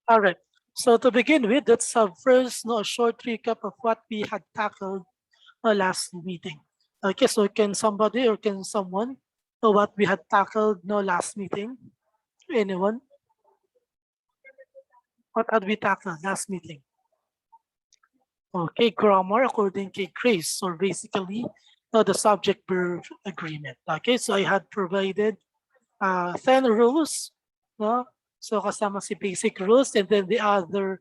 All right. So to begin with, let's have first a short recap of what we had tackled last meeting. Okay, so can somebody or can someone know what we had tackled no last meeting? Anyone? What had we tackled last meeting? Okay, grammar according to Grace. So basically, the subject-verb agreement. Okay, so I had provided 10 rules, no? So kasama si basic rules and then the other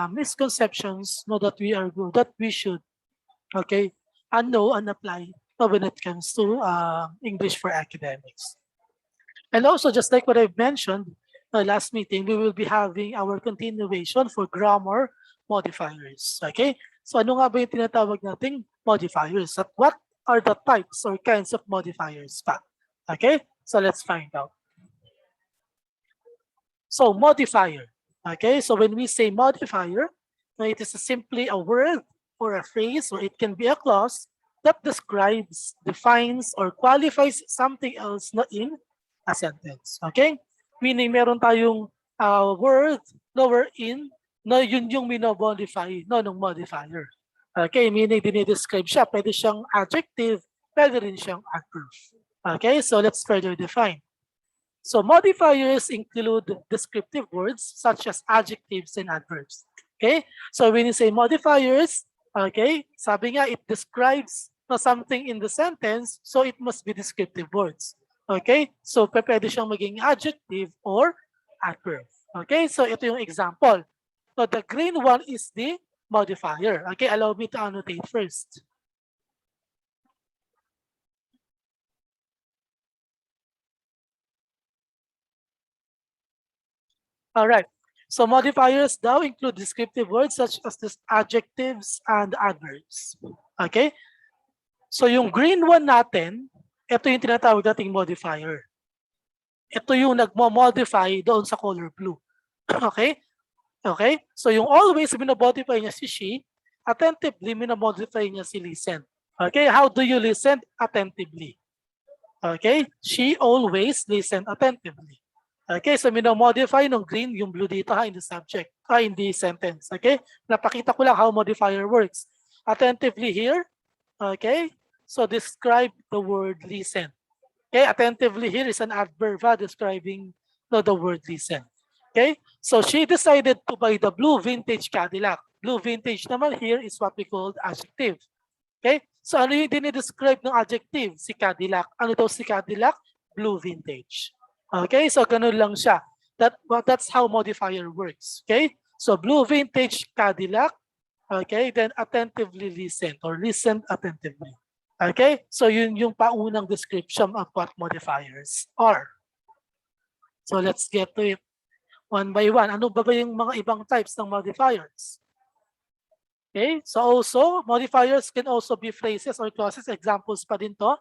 misconceptions no, that we should, okay, know and apply when it comes to English for academics. And also, just like what I've mentioned last meeting, we will be having our continuation for grammar modifiers. Okay? So ano nga ba yung tinatawag nating modifiers? At what are the types or kinds of modifiers pa? Okay? So let's find out. So modifier. Okay? So when we say modifier, it is simply a word or a phrase or it can be a clause that describes, defines, or qualifies something else na in a sentence. Okay? Meaning meron tayong word na in na yun yung minamodify no, ng modifier. Okay? Meaning dinidescribe siya. Pwede siyang adjective, pwede rin siyang adverb. Okay? So let's further define. So modifiers include descriptive words such as adjectives and adverbs. Okay? So when you say modifiers, okay, sabi nga it describes something in the sentence, so it must be descriptive words. Okay? So pwede siyang maging adjective or adverb. Okay? So ito yung example. So the green one is the modifier. Okay? Allow me to annotate first. All right. So modifiers daw include descriptive words such as adjectives and adverbs. Okay? So yung green one natin, ito yung tinatawag nating modifier. Ito yung nagmo-modify doon sa color blue. Okay? Okay? So yung always minamodify niya si she, attentively minamodify niya si listen. Okay? How do you listen attentively? Okay? She always listen attentively. Okay, so minomodify ng green yung blue dito in the subject, in the sentence. Okay, napakita ko lang how modifier works. Attentively here, okay, so describe the word listen. Okay, attentively here is an adverb describing the word listen. Okay, so she decided to buy the blue vintage Cadillac. Blue vintage naman here is what we call adjective. Okay, so ano yung dinidescribe ng adjective? Si Cadillac. Ano daw si Cadillac? Blue vintage. Okay, so ganun lang siya. That's how modifier works. Okay, so blue vintage Cadillac. Okay, then attentively listen or listen attentively. Okay, so yun yung paunang description of what modifiers are. So let's get to it one by one. Ano ba yung mga ibang types ng modifiers? Okay, so also modifiers can also be phrases or clauses. Examples pa din to.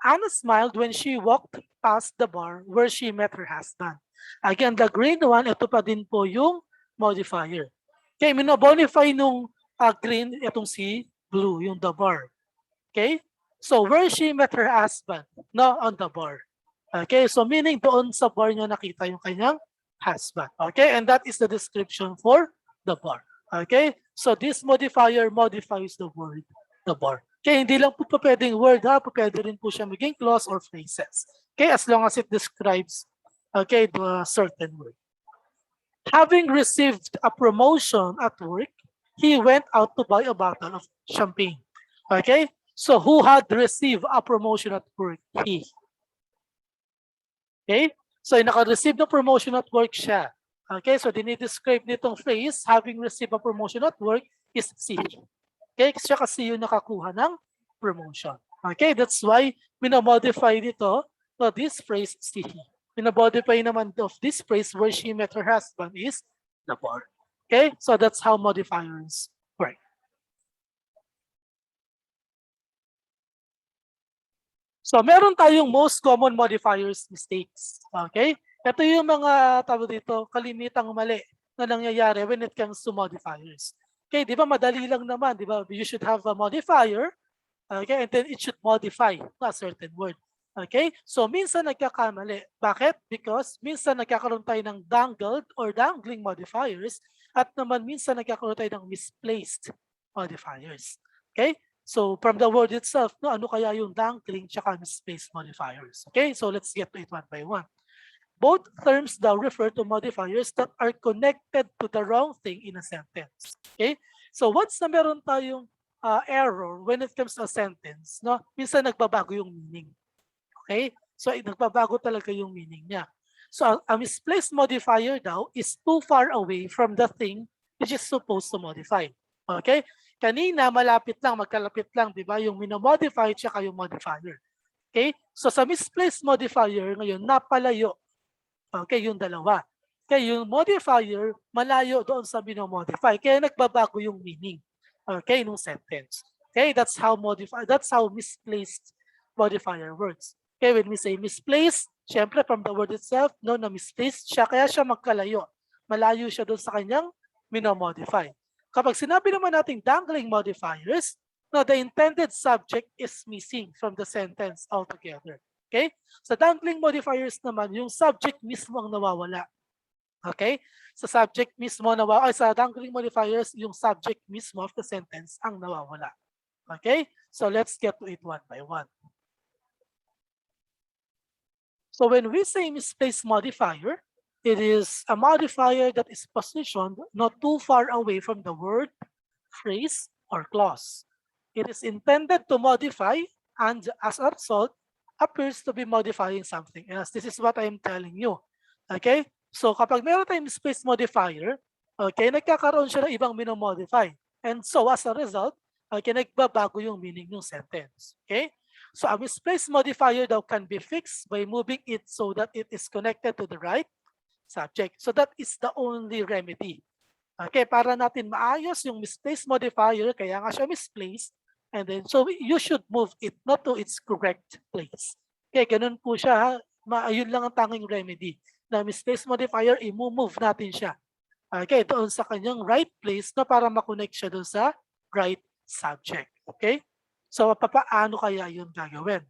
Anna smiled when she walked past the bar where she met her husband. Again, the green one, ito pa din po yung modifier. Okay, minobonify nung green, itong si blue, yung the bar. Okay, so where she met her husband, no, on the bar. Okay, so meaning doon sa bar niya nakita yung kanyang husband. Okay, and that is the description for the bar. Okay, so this modifier modifies the word, the bar. Okay, hindi lang po pwedeng word pwede rin po siya maging clause or phrases. Okay, as long as it describes, okay, the certain word. Having received a promotion at work, he went out to buy a bottle of champagne. Okay, so who had received a promotion at work? He. Okay, so yung naka-receive ng promotion at work siya. Okay, so dinidescribe nitong phrase, having received a promotion at work, is si. Okay, siya kasi yung nakakuha ng promotion. Okay, that's why minamodify dito this phrase si he. Minamodify naman of this phrase where she met her husband is the bar. Okay, so that's how modifiers work. So meron tayong most common modifiers mistakes. Okay, ito yung mga tawag dito kalimitang mali na nangyayari when it comes to modifiers. Okay, di ba madali lang naman, di ba? You should have a modifier, okay, and then it should modify a certain word. Okay? So minsan nagkakamali. Bakit? Because minsan nagkakaroon tayo ng dangled or dangling modifiers at naman minsan nagkakaroon tayo ng misplaced modifiers. Okay? So from the word itself, no, ano kaya yung dangling tsaka misplaced modifiers? Okay? So let's get to it one by one. Both terms daw refer to modifiers that are connected to the wrong thing in a sentence. Okay? So once na meron tayong error when it comes to a sentence, no, minsan nagbabago yung meaning. Okay? So nagbabago talaga yung meaning niya. So a misplaced modifier daw is too far away from the thing which is supposed to modify. Okay? Kanina malapit lang, magkalapit lang, di ba? Yung minomodify tsaka yung modifier. Okay? So sa misplaced modifier ngayon, napalayo. Okay, yung dalawa. Okay, yung modifier, malayo doon sa minomodify. Kaya nagbabago yung meaning. Okay, nung sentence. Okay, that's how misplaced modifier works. Okay, when we say misplaced, syempre from the word itself, no, na misplaced siya, kaya siya magkalayo. Malayo siya doon sa kanyang minomodify. Kapag sinabi naman natin dangling modifiers, no, the intended subject is missing from the sentence altogether. Okay? Sa dangling modifiers naman, yung subject mismo ang nawawala. Okay? Sa subject mismo sa dangling modifiers, yung subject mismo of the sentence ang nawawala. Okay? So let's get to it one by one. So when we say misplaced modifier, it is a modifier that is positioned not too far away from the word, phrase, or clause. It is intended to modify and as a result, appears to be modifying something else. This is what I am telling you. Okay? So kapag meron tayong misplaced modifier, okay, nagkakaroon siya ng ibang minomodify. And so as a result, okay, nagbabago yung meaning ng sentence. Okay? So a misplaced modifier daw can be fixed by moving it so that it is connected to the right subject. So that is the only remedy. Okay, para natin maayos yung misplaced modifier, kaya nga siya misplaced, and then so you should move it not to its correct place. Okay, ganun po siya. Yun lang ang tanging remedy. Na misplaced modifier, i-move natin siya. Okay, doon sa kanyang right place na para makonect siya doon sa right subject. Okay? So, papaano kaya yun gagawin?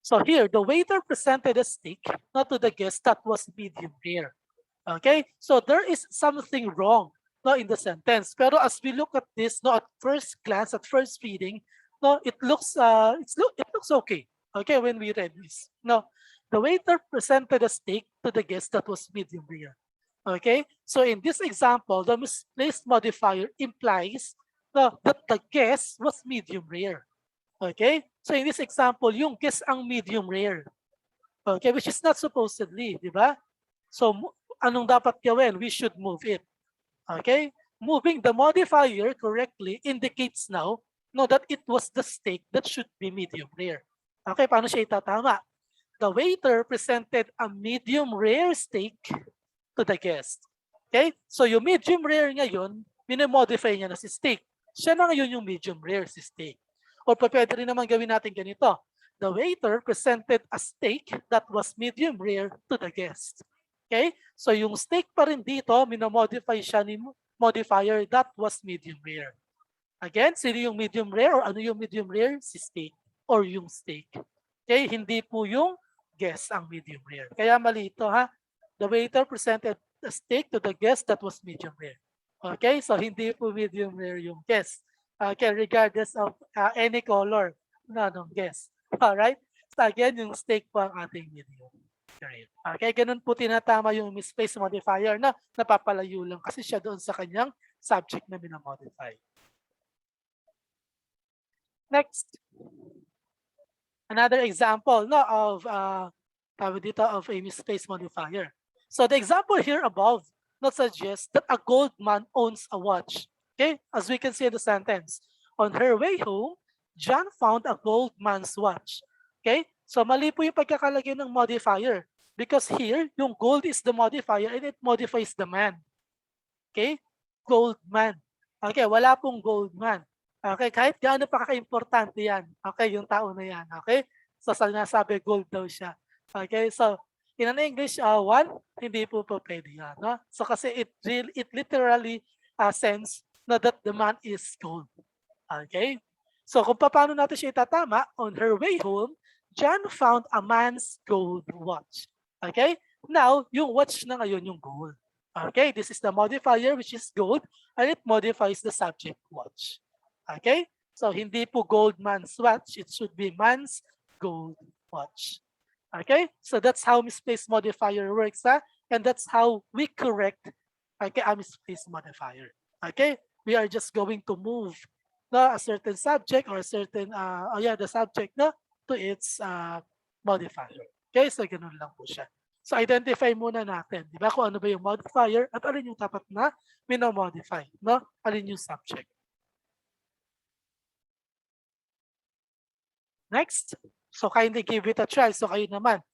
So here, the waiter presented a steak, not to the guest, that was medium rare. Okay? So there is something wrong, no, in the sentence. Pero as we look at this, no, at first glance, at first reading, no, it looks okay. Okay, when we read this. No, the waiter presented a steak to the guest that was medium rare. Okay? So in this example, the misplaced modifier implies no, that the guest was medium rare. Okay? So in this example, yung guest ang medium rare. Okay, which is not supposedly, di ba? So anong dapat gawin? We should move it. Okay? Moving the modifier correctly indicates now no, that it was the steak that should be medium rare. Okay, paano siya itatama? The waiter presented a medium rare steak to the guest. Okay? So yung medium rare ngayon, minimodify niya na si steak. Siya na ngayon yung medium rare si steak. O pwede rin naman gawin natin ganito. The waiter presented a steak that was medium rare to the guest. Okay? So yung steak pa rin dito, minomodify siya ni modifier that was medium rare. Again, sino yung medium rare or ano yung medium rare? Si steak or yung steak. Okay? Hindi po yung guest ang medium rare. Kaya mali ito ha. The waiter presented a steak to the guest that was medium rare. Okay? So hindi po medium rare yung guest. Okay, regardless of any color ng guest. Alright? So again, yung steak po ang ating medium rare. Okay, ganun po tinatama yung misplaced modifier na napapalayo lang kasi siya doon sa kanyang subject na minamodify. Next. Another example no, of of a misplaced modifier. So the example here above not suggests that a gold man owns a watch. Okay, as we can see in the sentence, on her way home, John found a gold man's watch. Okay, so mali po yung pagkakalagay ng modifier because here, yung gold is the modifier and it modifies the man. Okay, gold man. Okay, wala pong gold man. Okay, kahit gaano pa kaka-importante yan. Okay, yung tao na yan. Okay, so sinasabi gold daw siya. Okay, so in an English one, hindi po pwede yan. No? So kasi it literally sends no, that the man is gold. Okay? So kung paano natin siya itatama, on her way home, John found a man's gold watch. Okay? Now, yung watch na ngayon yung gold. Okay? This is the modifier which is gold and it modifies the subject watch. Okay? So hindi po gold man's watch, it should be man's gold watch. Okay? So that's how misplaced modifier works, and that's how we correct a misplaced modifier. Okay? We are just going to move a certain subject or a certain the subject to its modifier. Okay? So ganun lang po siya. So identify muna natin, di ba, kung ano ba yung modifier at alin yung dapat na minomodify, alin yung subject. Next. So kindly give it a try. So kayo naman.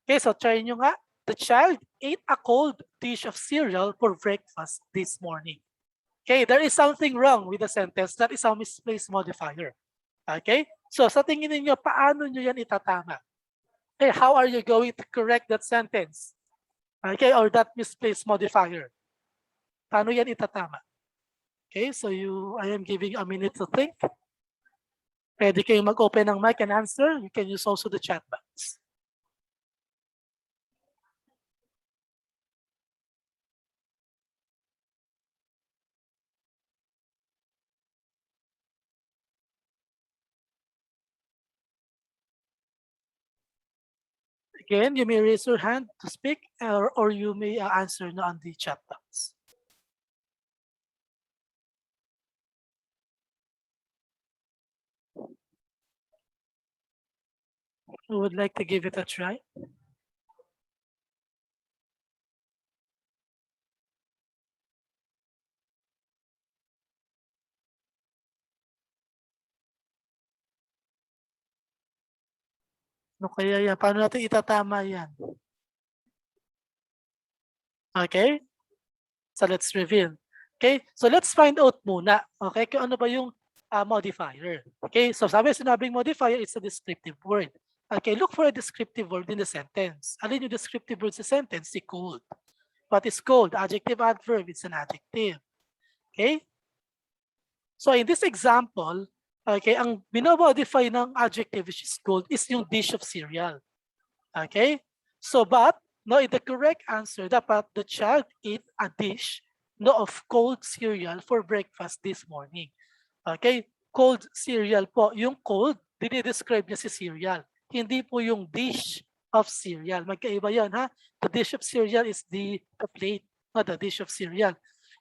Okay, so try nyo nga. The child ate a cold dish of cereal for breakfast this morning. Okay, there is something wrong with the sentence. That is a misplaced modifier. Okay, so sa tingin niyo paano nyo yan itatama? Okay, how are you going to correct that sentence? Okay, or that misplaced modifier? Paano yan itatama? Okay, so I am giving a minute to think. Pwede kayong mag-open ng mic and answer. You can use also the chat box. Again, you may raise your hand to speak or you may answer on the chat box. Who would like to give it a try? No kaya yan? Paano natin itatama yan? Okay? So let's reveal. Okay? So let's find out muna. Okay? Kung ano ba yung modifier. Okay? So sinabing modifier, it's a descriptive word. Okay? Look for a descriptive word in the sentence. Alin yung descriptive word sa sentence? Si cold. What is cold? Adjective, adverb. It's an adjective. Okay? So in this example, okay, ang minamodify ng adjective which is cold is yung dish of cereal. Okay? So but, in the correct answer, dapat the child ate a dish of cold cereal for breakfast this morning. Okay? Cold cereal po. Yung cold, dinidescribe niya si cereal. Hindi po yung dish of cereal. Magkaiba yan, ha? The dish of cereal is the plate, not the dish of cereal.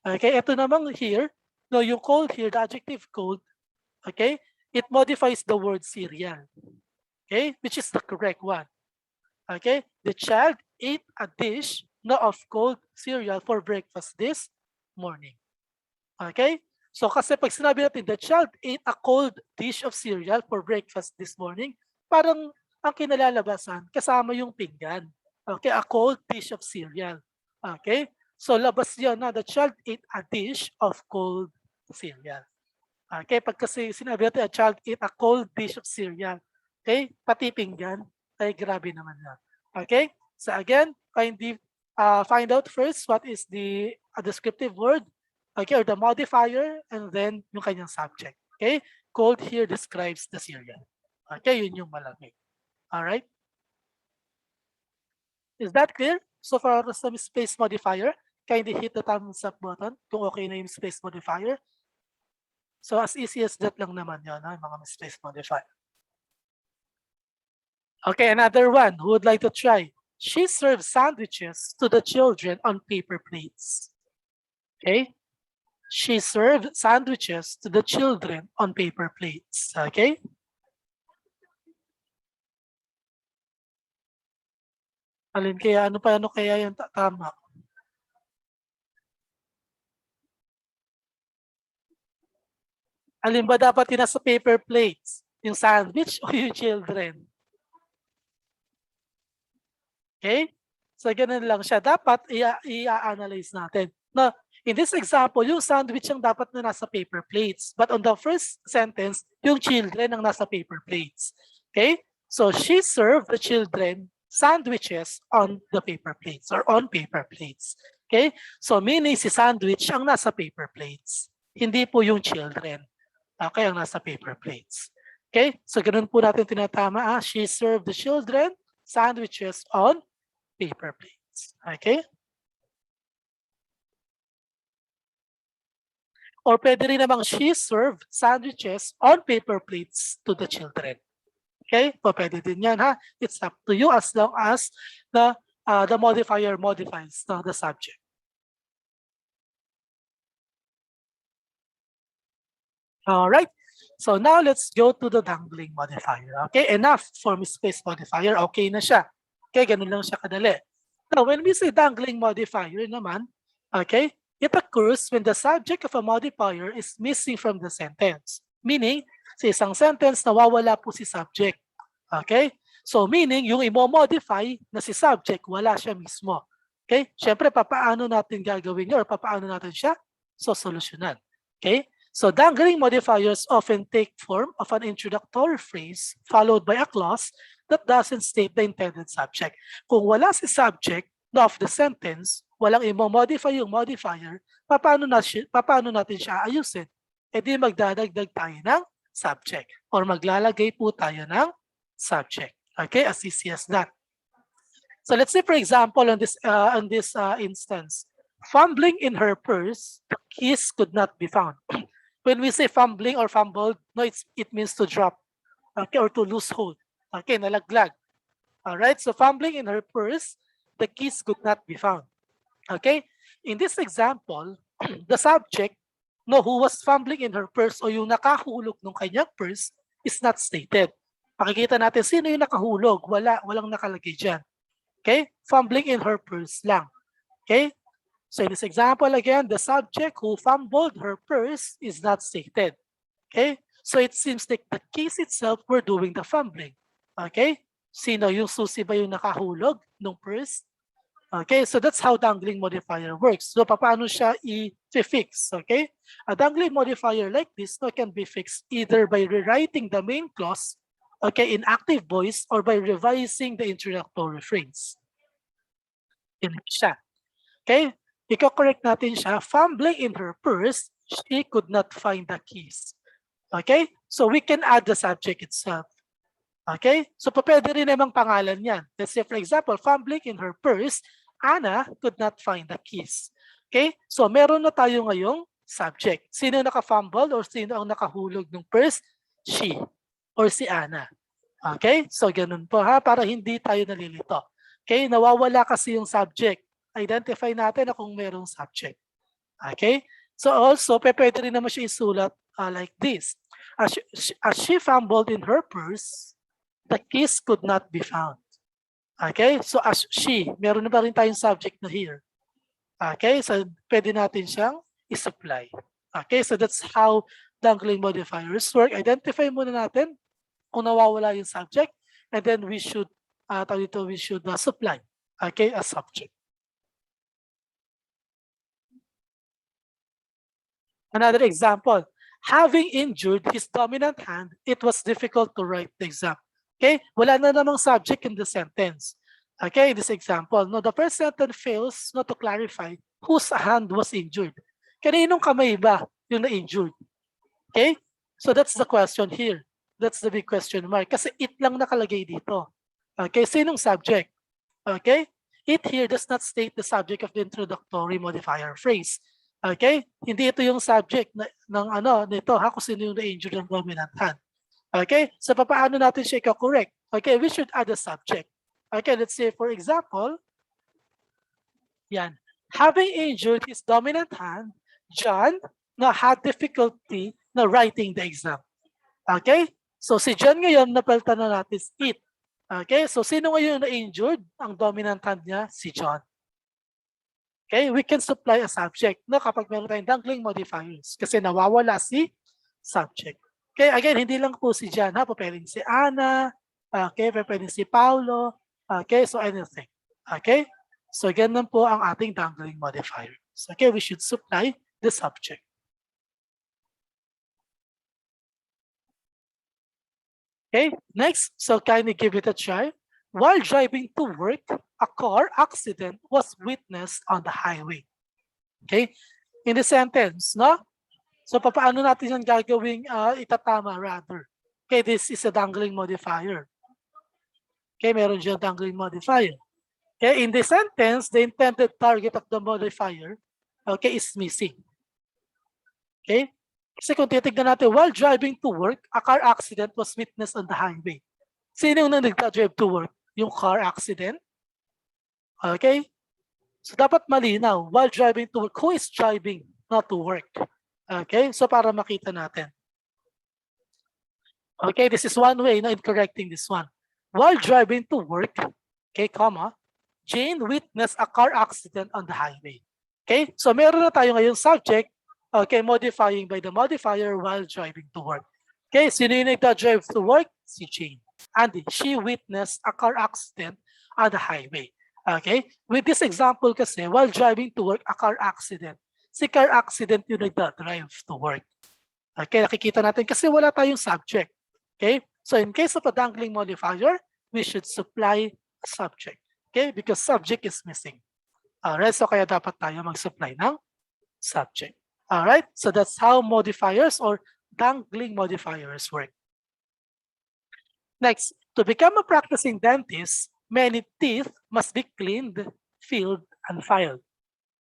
Okay? Ito namang here, yung cold here, the adjective cold, okay, it modifies the word cereal, okay, which is the correct one. Okay, the child ate a dish of cold cereal for breakfast this morning. Okay, so kasi pag sinabi natin, the child ate a cold dish of cereal for breakfast this morning, parang ang kinalalabasan, kasama yung pinggan. Okay, a cold dish of cereal. Okay, so labas yan na the child ate a dish of cold cereal. Okay, pag kasi sinabi natin a child ate a cold dish of cereal, okay, pati pinggan, ay grabe naman na. Okay, so again, find out first what is the descriptive word, okay, or the modifier, and then yung kanyang subject. Okay, cold here describes the cereal. Okay, yun yung malamig. All right. Is that clear? So for some space modifier, kindly hit the thumbs up button kung okay na yung space modifier. So as easy as that lang naman yun, mga misplaced modifier. Okay, another one. Who would like to try? She served sandwiches to the children on paper plates. Okay? She served sandwiches to the children on paper plates. Okay? Alin kaya, ano kaya yung tama? Alin ba dapat yung nasa paper plates? Yung sandwich o yung children? Okay? So ganun lang siya. Dapat i-analyze natin. Na in this example, yung sandwich ang dapat na nasa paper plates. But on the first sentence, yung children ang nasa paper plates. Okay? So she served the children sandwiches on the paper plates or on paper plates. Okay? So meaning si sandwich ang nasa paper plates. Hindi po yung children. Okay, ang nasa paper plates. Okay, so ganun po natin tinatama. She served the children sandwiches on paper plates. Okay? Or pwede rin namang she served sandwiches on paper plates to the children. Okay? So pwede din yan ha. It's up to you as long as the modifier modifies the subject. All right. So now let's go to the dangling modifier. Okay, enough for misplaced modifier. Okay na siya. Okay, ganun lang siya kadali. Now, when we say dangling modifier naman, okay, it occurs when the subject of a modifier is missing from the sentence. Meaning, sa isang sentence, nawawala po si subject. Okay? So, meaning, yung imo-modify na si subject, wala siya mismo. Okay? Siyempre, papaano natin gagawin yun or papaano natin siya solusyonan. Okay? So dangling modifiers often take form of an introductory phrase followed by a clause that doesn't state the intended subject. Kung wala si subject of the sentence, walang i-modify yung modifier, paano natin siya ayusin? E di magdadagdag tayo ng subject or maglalagay po tayo ng subject. Okay, as easy as that. So let's say for example on this instance, fumbling in her purse, the keys could not be found. When we say fumbling or fumbled, no, it means to drop, okay, or to lose hold. Okay, nalaglag. All right, so fumbling in her purse, the keys could not be found. Okay, in this example, the subject, no, who was fumbling in her purse o yung nakahulog ng kanyang purse is not stated. Pakikita natin sino yung nakahulog, walang nakalagay dyan. Okay, fumbling in her purse lang. Okay, so in this example again, the subject who fumbled her purse is not stated. Okay? So it seems like the case itself we're doing the fumbling. Okay? Sino yung susi ba yung nakahulog ng purse? Okay, so that's how dangling modifier works. So paano siya i-fix? Okay? A dangling modifier like this can be fixed either by rewriting the main clause, okay, in active voice or by revising the introductory phrase. Yun siya. Okay? Iko-correct natin siya, fumbling in her purse, she could not find the keys. Okay? So we can add the subject itself. Okay? So pwede rin namang pangalan yan. Let's say for example, fumbling in her purse, Anna could not find the keys. Okay? So meron na tayo ngayong subject. Sino naka-fumble or sino ang nakahulog ng purse? She or si Anna. Okay? So ganun po ha, para hindi tayo nalilito. Okay? Nawawala kasi yung subject. Identify natin na kung merong subject. Okay? So also, pwede rin naman siya isulat like this. As she fumbled in her purse, the keys could not be found. Okay? So as she, meron na ba rin tayong subject na here. Okay? So pwede natin siyang isupply. Okay? So that's how dangling modifiers work. Identify muna natin kung nawawala yung subject and then we should supply, okay, a subject. Another example, having injured his dominant hand, it was difficult to write the exam. Okay, wala na namang subject in the sentence. Okay, in this example, no, the first sentence fails not to clarify whose hand was injured. Kaninong kamay ba yung na-injured? Okay, so that's the question here. That's the big question mark. Kasi it lang nakalagay dito. Okay, sinong subject? Okay, it here does not state the subject of the introductory modifier phrase. Okay? Hindi ito yung subject nito kung sino yung na-injured ng dominant hand. Okay? So paano natin siya i-correct? Okay, we should add a subject. Okay, let's say for example, yan. Having injured his dominant hand, John had difficulty na writing the exam. Okay? So si John ngayon napalitan na natin it. Okay? So sino ngayon na-injured? Ang dominant hand niya, si John. Okay, we can supply a subject kapag meron tayong dangling modifiers kasi nawawala si subject. Okay, again, hindi lang po si John, pwedeng si Anna, okay, pwedeng si Paulo, okay, so anything. Okay, so ganun po ang ating dangling modifiers. Okay, we should supply the subject. Okay, next, so kindly give it a try. While driving to work, a car accident was witnessed on the highway. Okay, in the sentence, no? So paano natin yan gagawing itatama rather? Okay, this is a dangling modifier. Okay, meron dyan dangling modifier. Okay, in the sentence, the intended target of the modifier, okay, is missing. Okay? Kasi kung titignan natin, while driving to work, a car accident was witnessed on the highway. Sino yung nag-drive to work? Yung car accident? Okay? So dapat malinaw, while driving to work, who is driving not to work? Okay? So para makita natin. Okay, this is one way in correcting this one. While driving to work, okay, comma, Jane witnessed a car accident on the highway. Okay, so meron na tayo ngayong subject, okay, modifying by the modifier while driving to work. Okay, sino yung nagda-drive to work? Si Jane. And she witnessed a car accident on the highway. Okay, with this example kasi, while driving to work, a car accident. Si car accident yung nagda-drive to work. Okay, nakikita natin kasi wala tayong subject. Okay, so in case of a dangling modifier, we should supply a subject. Okay, because subject is missing. Alright, so kaya dapat tayo mag-supply ng subject. Alright, so that's how modifiers or dangling modifiers work. Next, to become a practicing dentist, many teeth must be cleaned, filled, and filed.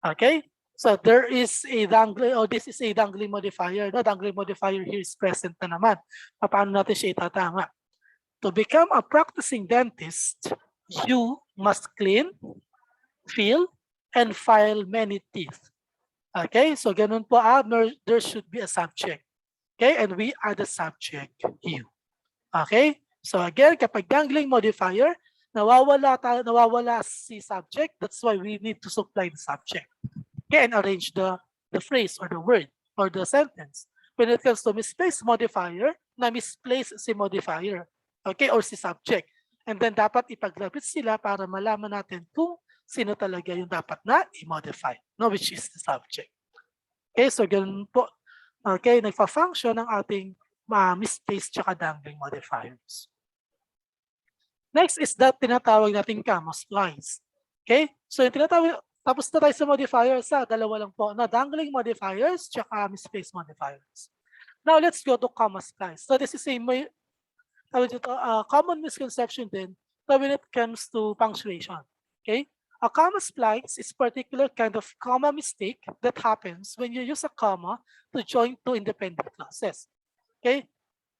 Okay, so there is a dangling, or this is a dangling modifier. The dangling modifier here is present na naman. Paano natin siya itatama? To become a practicing dentist, you must clean, fill, and file many teeth. Okay, so ganun po, there should be a subject. Okay, and we are the subject, you. Okay, so again, kapag dangling modifier, nawawala si subject, that's why we need to supply the subject. Okay, and arrange the phrase or the word or the sentence. When it comes to misplaced modifier, na misplace si modifier, okay, or si subject. And then dapat ipaglapit sila para malaman natin kung sino talaga yung dapat na i-modify, no, which is the subject. Okay, so ganun po. Okay, nagfa-function ng ating misplaced tsaka dangling modifiers. Next is that tinatawag nating comma splice. Okay, so yung tinatawag, tapos na tayo sa modifiers, dalawa lang po, na dangling modifiers tsaka misplaced modifiers. Now let's go to comma splice. So this is a common misconception then when it comes to punctuation. Okay, a comma splice is particular kind of comma mistake that happens when you use a comma to join two independent clauses. Okay,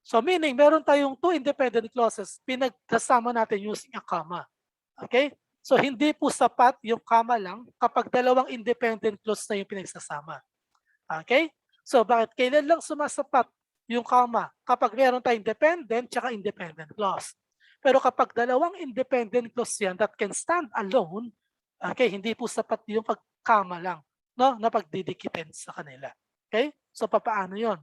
so meaning meron tayong two independent clauses, pinagkasama natin using a comma. Okay, so hindi po sapat yung comma lang kapag dalawang independent clause na yung pinagsasama. Okay, so bakit kailan lang sumasapat yung comma? Kapag meron tayong dependent tsaka independent clause. Pero kapag dalawang independent clause yan that can stand alone, okay, hindi po sapat yung pag-comma lang, no, na pagdidikitin sa kanila. Okay, so papaano yon?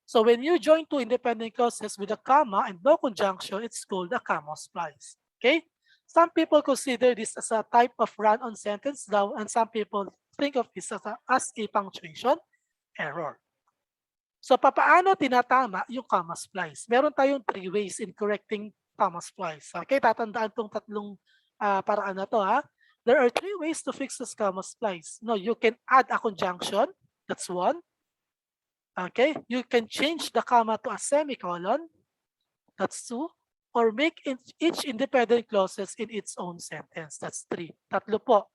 So when you join two independent clauses with a comma and no conjunction, it's called a comma splice. Okay, some people consider this as a type of run-on sentence now, and some people think of this as a punctuation error. So papaano tinatama yung comma splice? Meron tayong 3 ways in correcting comma splice. Okay, tatandaan tong tatlong paraan na to, ha. There are 3 ways to fix this comma splice. No, you can add a conjunction, that's one. Okay, you can change the comma to a semicolon, that's 2. Or make each independent clauses in its own sentence, that's 3. Tatlo po.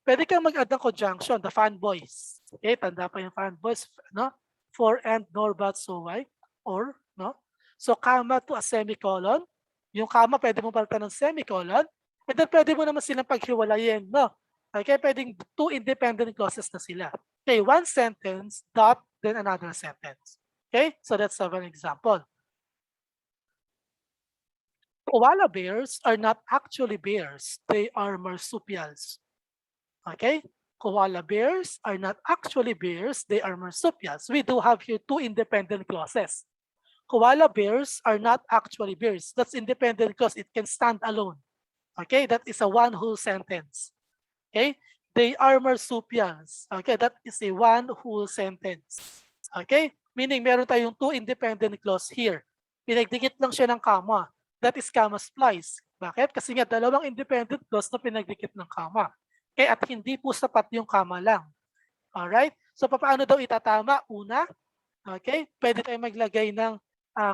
Pwede kang mag-add ng conjunction, the fanboys. Okay, tanda pa yung fanboys, no? For and, nor, but, so, why, or, no? So, comma to a semicolon. Yung comma, pwede mo palitan ng semicolon. And then, pwede mo naman silang paghiwalayin, no? Okay, pwedeng 2 independent clauses na sila. Okay, one sentence, dot, then another sentence. Okay, so that's one example. Koala bears are not actually bears. They are marsupials. Okay, koala bears are not actually bears. They are marsupials. We do have here 2 independent clauses. Koala bears are not actually bears. That's independent clause. It can stand alone. Okay, that is a one whole sentence. Okay, they are marsupials. Okay, that is a one whole sentence. Okay, meaning meron tayong 2 independent clause here. Pinagdikit lang siya ng comma. That is comma splice. Bakit? Kasi nga dalawang independent clause na pinagdikit ng comma. Okay, at hindi po sapat yung comma lang. Alright? So paano daw itatama? Una, okay, pwede tayong maglagay ng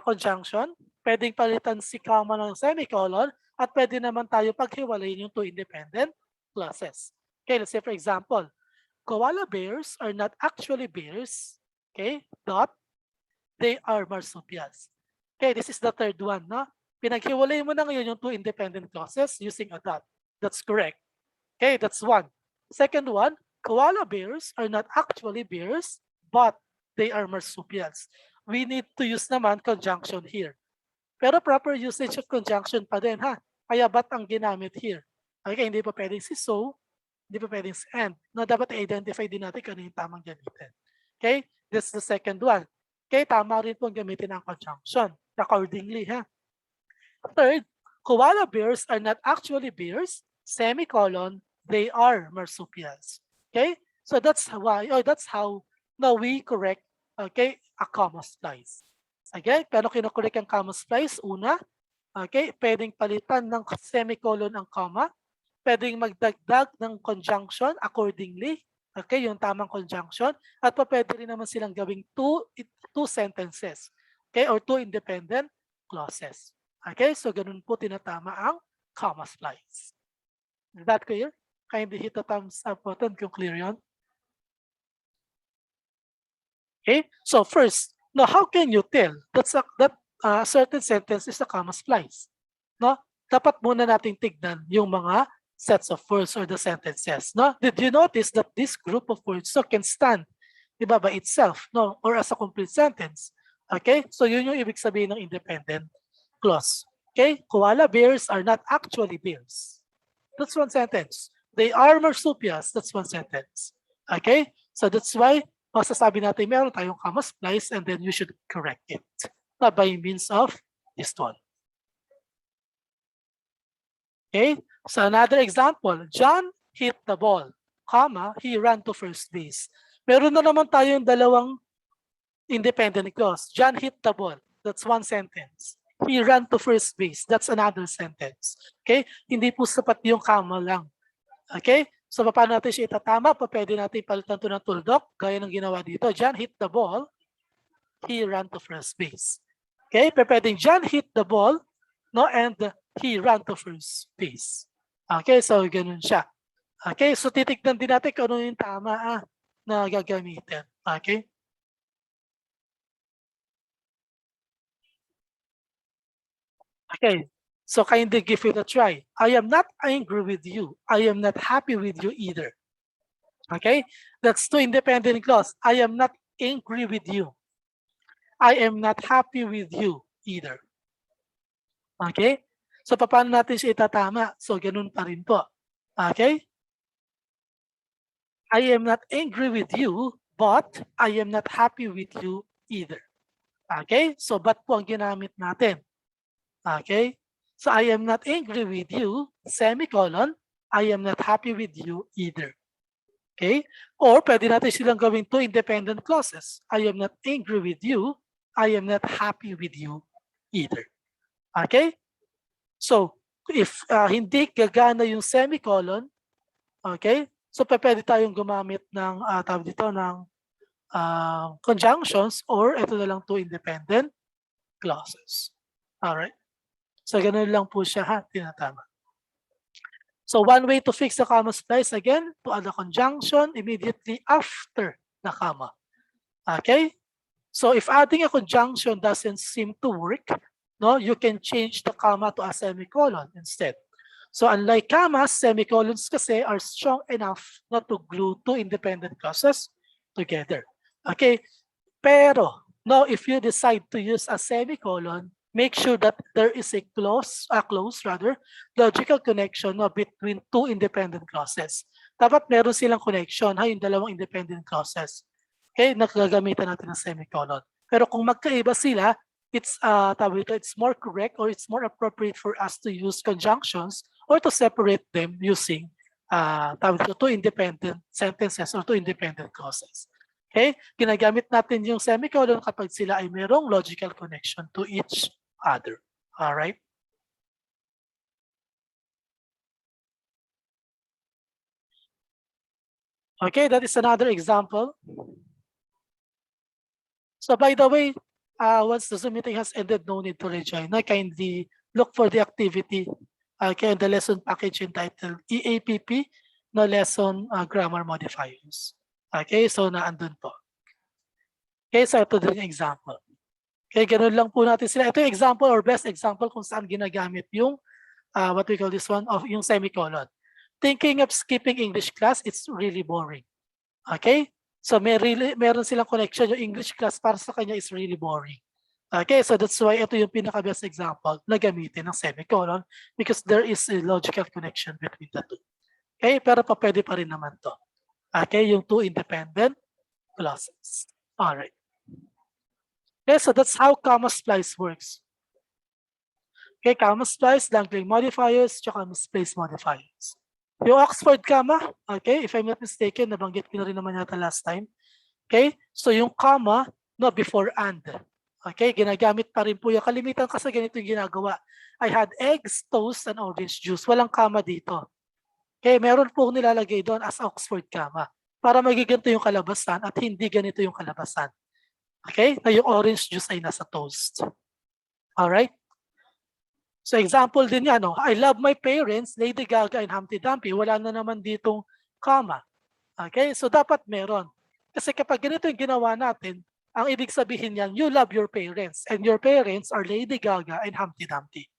conjunction, pwedeng palitan si comma ng semicolon, at pwede naman tayo paghiwalayin yung two independent clauses. Okay, let's say for example, koala bears are not actually bears, okay, dot, they are marsupials. Okay, this is the third one, no? Pinaghiwalay mo na ngayon yung two independent clauses using a dot. That's correct. Okay, that's one. Second one, koala bears are not actually bears, but they are marsupials. We need to use naman conjunction here. Pero proper usage of conjunction pa din, ha? Kaya but ang ginamit here. Okay, hindi pa pwedeng si so, hindi pa pwedeng si and. No, dapat i-identify din natin kung ano yung tamang gamitin. Okay, that's the second one. Okay, tama rin pong gamitin ang conjunction accordingly, ha? Third, koala bears are not actually bears, semicolon, they are marsupials. Okay? So that's why, or that's how now we correct, okay, a comma splice. Okay? Pero kinokorek ang comma splice, una, okay, pwedeng palitan ng semicolon ang comma, pwedeng magdagdag ng conjunction accordingly, okay, yung tamang conjunction, at pwede rin naman silang gawing two sentences, okay, or two independent clauses. Okay, so ganun po tinatama ang comma splice. Is that clear? Kindly hit the thumbs up button kung clear yun. Okay, so first, now how can you tell that certain sentence is a comma splice? No? Dapat muna nating tignan yung mga sets of words or the sentences. No? Did you notice that this group of words can stand, diba, by itself, no, or as a complete sentence? Okay, so yun yung ibig sabihin ng independent clause. Okay, koala bears are not actually bears. That's one sentence. They are marsupials. That's one sentence. Okay, so that's why masasabi natin meron tayong comma splice and then you should correct it by means of this one. Okay, so another example, John hit the ball, comma, he ran to first base. Meron na naman tayong dalawang independent clause. John hit the ball. That's one sentence. He ran to first base. That's another sentence. Okay? Hindi po sapat yung comma lang. Okay? So paano natin siya itatama? Pwede natin palitan ito ng tuldok, gaya ng ginawa dito. John hit the ball. He ran to first base. Okay? Pwedeng John hit the ball, no, and he ran to first base. Okay? So ganun siya. Okay? So titignan din natin kung ano yung tama na gagamitin. Okay? Okay, so kindly give it a try. I am not angry with you. I am not happy with you either. Okay, that's two independent clause. I am not angry with you. I am not happy with you either. Okay, so paano natin siya itatama? So ganun pa rin po. Okay, I am not angry with you, but I am not happy with you either. Okay, so but po ang ginamit natin. Okay, so I am not angry with you, semicolon, I am not happy with you either. Okay, or pwede natin silang gawing two independent clauses. I am not angry with you, I am not happy with you either. Okay, so if hindi gagana yung semicolon, okay, so pwede tayong gumamit ng tawag dito ng conjunctions, or ito na lang two independent clauses. Alright. So ganun lang po siya, ha, tinatama. So one way to fix the comma splice, again, to add a conjunction immediately after the comma. Okay? So if adding a conjunction doesn't seem to work, no, you can change the comma to a semicolon instead. So unlike commas, semicolons kasi are strong enough not to glue two independent clauses together. Okay? Pero, no, if you decide to use a semicolon, make sure that there is a close logical connection between two independent clauses. Dapat meron silang connection, yung dalawang independent clauses. Okay, nagagamitan natin ng semicolon. Pero kung magkaiba sila, it's more correct, or it's more appropriate for us to use conjunctions or to separate them using two independent sentences or two independent clauses. Okay, ginagamit natin yung semicolon kapag sila ay merong logical connection to each other. All right. Okay, that is another example. So by the way, once the Zoom meeting has ended, no need to rejoin. Now kindly look for the activity, okay, in the lesson package entitled EAPP, no lesson grammar modifiers. Okay, so naandun po. Okay, so ito din yung example. Okay, ganun lang po natin sila. Ito yung example or best example kung saan ginagamit yung what we call this one of yung semicolon. Thinking of skipping English class, it's really boring. Okay? So meron silang connection yung English class para sa kanya is really boring. Okay, so that's why ito yung pinaka-best example na gamitin ng semicolon because there is a logical connection between the two. Okay, pero pwede pa rin naman to. Okay, yung two independent clauses. Alright. Okay, so that's how comma splice works. Okay, comma splice, dangling modifiers, tsaka misplaced modifiers. Yung Oxford comma, okay, if I'm not mistaken, nabanggit ko na rin naman yata last time. Okay, so yung comma, no, before and. Okay, ginagamit pa rin po yung kalimitan kasi ganito yung ginagawa. I had eggs, toast, and orange juice. Walang comma dito. Okay, meron po nilalagay doon as Oxford comma para magiganto yung kalabasan at hindi ganito yung kalabasan. Okay, na yung orange juice ay nasa toast. Alright? So example din yan, no? I love my parents, Lady Gaga and Humpty Dumpty. Wala na naman ditong comma. Okay, so dapat meron. Kasi kapag ganito yung ginawa natin, ang ibig sabihin niyan, you love your parents and your parents are Lady Gaga and Humpty Dumpty.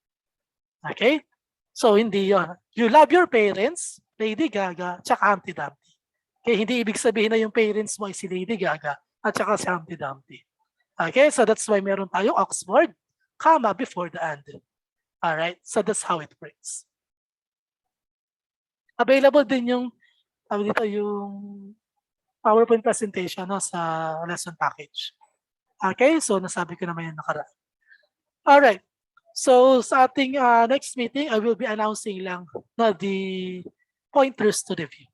Okay? So hindi yon. You love your parents, Lady Gaga, tsaka Humpty Dumpty. Okay, hindi ibig sabihin na yung parents mo ay si Lady Gaga at tsaka si Humpty Dumpty. Okay, so that's why meron tayong Oxford, comma before the and. Alright, so that's how it works. Available din yung dito yung PowerPoint presentation no, sa lesson package. Okay, so nasabi ko naman yung nakaraan. Alright, so sa ating next meeting, I will be announcing lang na the pointers to review.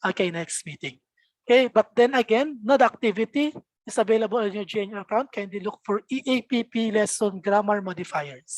Okay, next meeting. Okay, but then again, no, the activity is available on your GNU account. Kindly look for EAPP lesson grammar modifiers.